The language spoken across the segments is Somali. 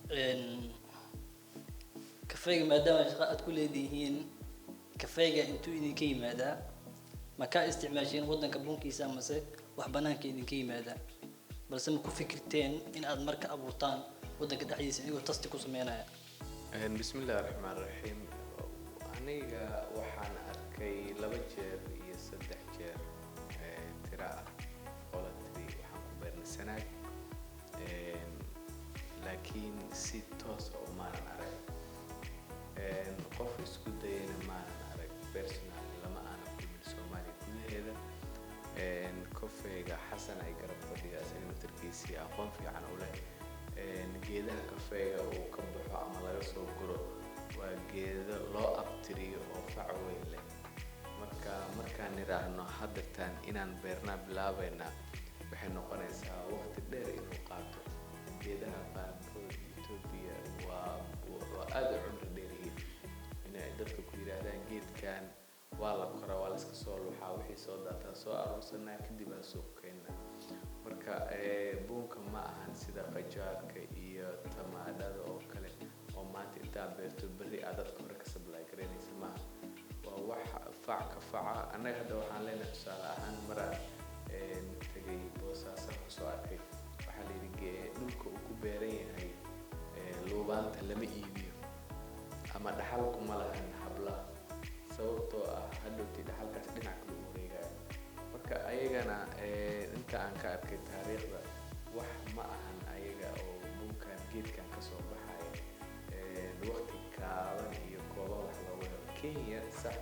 een kafeega maadaama shaqo aad ku leedihiin kafeega intuu idinka yimaadaa ma ka isticmaasheen waddanka bunkiisa amase wax banaanka idinka yimaadaa balse ma ku fikirteen in aad marka abuurtaan waddanka dhexdiisa inuu tasti ku sameynaya بسم الله الرحمن الرحيم aniga waxaan arkay 2 jeer iyo 3 jeer tira qolatay waxaan ku beernay sanaag laakiin si toos ah uma arag qof isku dayana ma arag personal lama aan kulmin Soomaali gudaheeda kafeega Xasan ay garab fadhiya asagana tarkiisii aqoon fiican u leh geedaha kafeega uu ka baxo ama laga soo guro waa geedo loo abtiriyo oo fac weyn leh markaan niraahno haddatan inaan beernaa bilaabayna waxay noqonaysaa waqti dheer inuu qaato geedaha qaarkood Itoobiya waa aad u cumri dheer inay dadka ku yiraahdaan geedkan waa la koraa waa la iska soo luxaa wixii soo daataa soo aroorsanaa kadib aan suuq keenaa marka bunka ma ahan sida qajaarka iyo tamaadada oo kale oo maanta inta beerto bari aad dadka hore ka supply gareynaysa ma waa wax fac ka faca anaga hadda waxaan leenahay tusaale ahaan mara tagay boosaaso soo arkay waxa la yiri dhulka uu ku beeran yahay luubaanta lama iibiyo ama dhaxal kuma lahan habla sababtoo ah hadhowtii dhaxalkaas dhinac kale u wareegaya marka ayagana inta aan ka arkay taariikhda wax ma ahan ayaga oo bunkan geedkan ka soo baxay waqti kaaban iyo kooban wax looga helo Kenya sax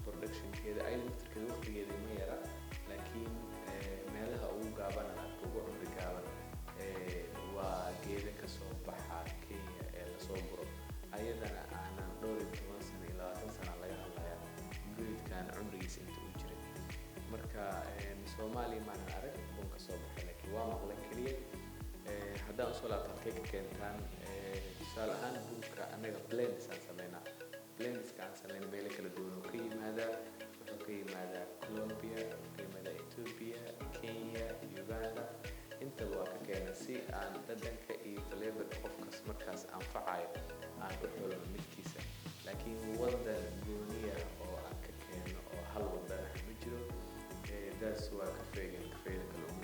productionkeeda ay laftirkeeda waqtigeeda ma yara laakiin meelaha ugu gaaban ugu cumri gaaban waa geeda ka soo baxa Kenya ee la soo guro ayadana aanan dhowr iyo 10 sano ilaa 20 sano laga hadlayaa geedkan cumrigiisa inta uu jiray marka Soomaaliya ma arag bunka soo baxay laakiin waa maqlan kaliya haddaan soo laabtay ka keentaan tusaale ahaan bunka anaga blends aan sameynaa blends kaan sameynaa meel kala duwan oo ka yimaada wuxuu ka yimaadaa Colombia ka yimaada Ethiopia Kenya Uganda inta waa ka keenay si aan dhadhanka iyo flavor qofkas markaas anfacayo aan u xulo midkiisa laakiin wadan gooniya oo aan ka keeno oo hal wadan ah ma jiro daas waa kafeega kala duwan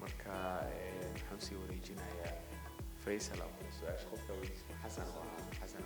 marka waxaan sii wareejinayaa Faisal ama su'aasha qofka weydiisay Xasan